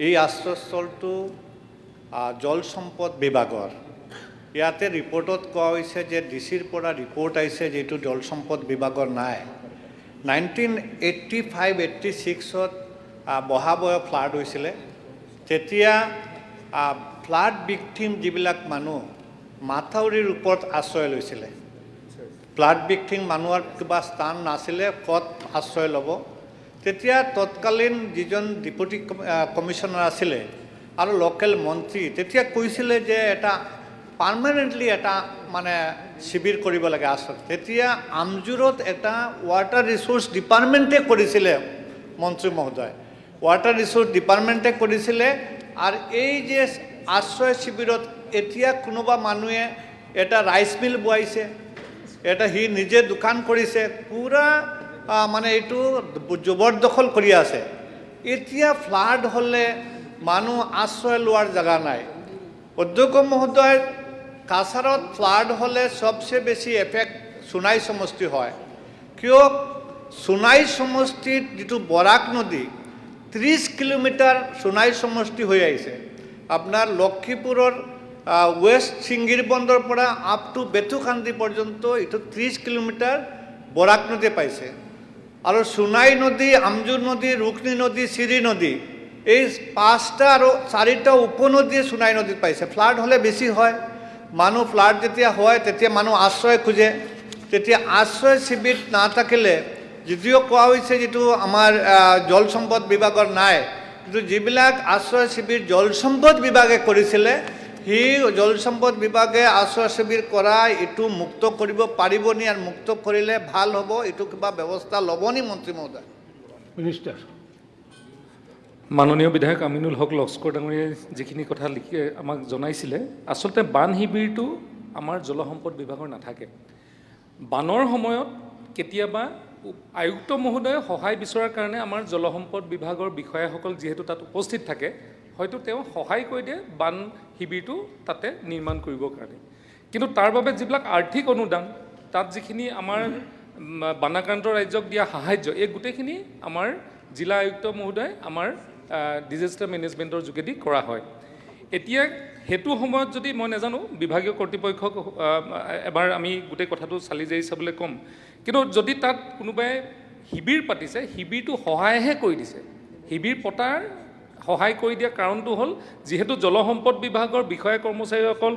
এই আশ্ৰয়স্থলটো জল সম্পদ বিভাগৰ ইয়াতে ৰিপৰ্টত কোৱা হৈছে যে ডিচিৰ পৰা ৰিপৰ্ট আহিছে যেটো জল সম্পদ বিভাগৰ নাই 1985-86ত বহাবয় ফ্লাড হৈছিলে তেতিয়া ফ্লাড ভিকটিম যিবিলাক মানুহ মাথাউৰিৰ ওপৰত আশ্ৰয় লৈছিলে ফ্লাড ভিকটিম মানুহৰ কিবা স্থান নাছিলে কত আশ্ৰয় ল'ব তেতিয়া তৎকালীন যিজন ডেপুটি কমিশনাৰ আছিলে আৰু লোকেল মন্ত্ৰী তেতিয়া কৈছিলে যে এটা পাৰ্মানেন্টলি এটা মানে শিবিৰ কৰিব লাগে আশ্ৰয় তেতিয়া আমজুৰত এটা ওয়াটাৰ ৰিসোৰ্স ডিপাৰ্টমেণ্টে কৰিছিলে মন্ত্ৰী মহোদয় ওয়াটাৰ ৰিসোৰ্স ডিপাৰ্টমেণ্টে কৰিছিলে আৰু এই যে আশ্ৰয় শিবিৰত এতিয়া কোনোবা মানুহে এটা ৰাইস মিল বহাইছে এটা হি নিজে দোকান কৰিছে পুৰা মানে এইটো জবৰদখল কৰি আছে এতিয়া ফ্লাড হলে মানুহ আশ্ৰয় লোৱাৰ জায়গা নাই অধ্যক্ষ মহোদয় কাছাৰত ফ্লাড হলে সবচেয়ে বেছি এফেক্ট সোনাই সমষ্টি হয় কিয় সোনাই সমষ্টিত যেটো বৰাক নদী 30 কিলোমিটাৰ সোনাই সমষ্টি হৈ আহিছে আপোনাৰ লক্ষীপুৰৰ ওয়েস্ট সিঙ্গিৰ বন্দৰ পৰা আপ টু বেতুখান্দি পর্যন্ত এটো 30 কিলোমিটার বরাক নদী পাইছে আর সোনাই নদী আমজুর নদী রুকনি নদী সিরি নদী এই 5টা আর 4টা উপনদী সোনাই নদী পাইছে ফ্লাড হলে বেশি হয় মানুহ ফ্লাড যেতিয়া হয় তেতিয়া মানুহ আশ্ৰয় খুঁজে তেতিয়া আশ্ৰয় শিবিৰ না থাকিলে যদিও কোৱা হৈছে যেটো আমাৰ জল সম্পদ বিভাগৰ নাই কিন্তু যিবিলাক আশ্ৰয় শিবিৰ জল সম্পদ বিভাগে কৰিছিলে হি জল সম্পদ বিভাগে আশ্ৰয় শিবিৰ কৰা এটো মুক্ত কৰিব পাৰিবনি আৰু মুক্ত কৰিলে ভাল হ'ব এটো কিবা ব্যৱস্থা ল'বনি মন্ত্ৰী মহোদয় মিনিষ্টাৰ মাননীয় বিধায়ক আমিনুল হক লস্কৰ ডাঙৰীয়াই যিখিনি কথা লিখি আমাক জনাইছিলে আসলতে বান শিবিৰটো আমাৰ জল সম্পদ বিভাগৰ নাথাকে বানৰ সময়ত কেতিয়াবা আয়ুক্ত মহোদয় সহায় বিচৰাৰ কাৰণে আমাৰ জল সম্পদ বিভাগৰ বিষয়াসকল যেহেতু তাত উপস্থিত থাকে হয়তো তেওঁ সহায় কৰি দিয়ে বান শিবিৰটো তাতে নিৰ্মাণ কৰিবৰ কাৰণে কিন্তু তাৰ বাবে যিবিলাক আৰ্থিক অনুদান তাত যিখিনি আমাৰ বানাক্ৰান্ত ৰাজ্যক দিয়া সাহায্য এই গোটেইখিনি আমাৰ জিলা আয়ুক্ত মহোদয় আমাৰ ডিজাস্টাৰ মেনেজমেণ্টৰ যোগেদি কৰা হয় এতিয়া হেতু সময়ত যদি মই নাজানো বিভাগীয় কৰ্তৃপক্ষক এবাৰ আমি গোটেই কথাটো চালি যাই চাবলৈ কম কিন্তু যদি তাত কোনোবাই শিবিৰ পাতিছে শিবিৰটো সহায়হে কৰি দিছে শিবিৰ পতাৰ সহায় কৰি দিয়া কাৰণটো হ'ল যেহেতু জল সম্পদ বিভাগৰ বিষয়া কৰ্মচাৰীসকল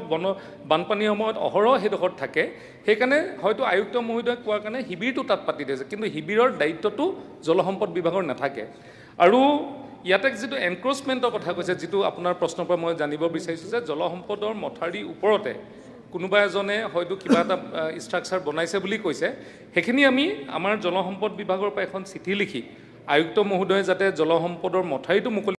বানপানীৰ সময়ত অহৰহ হেডখত থাকে সেইকাৰণে হয়তো আয়ুক্ত মহোদয় কোৱাৰ কাৰণে শিবিৰটো তাত পাতি দিছে কিন্তু শিবিৰৰ দায়িত্বটো জল সম্পদ বিভাগৰ নাথাকে আৰু ইয়াতে যেটো এনক্ৰোচমেণ্টৰ কথা কৈছে যেটো আপোনাৰ প্ৰশ্নৰ পৰা মই জানিব বিচাৰিছোঁ যে জল সম্পদৰ মথাউৰিৰ ওপৰতে কোনোবা এজনে হয়তো কিবা এটা ষ্ট্ৰাকচাৰ বনাইছে বুলি কৈছে সেইখিনি আমি আমাৰ জল সম্পদ বিভাগৰ পৰা এখন চিঠি লিখি আয়ুক্ত মহোদয়ে যাতে জল সম্পদৰ মথাউৰিটো মুকলি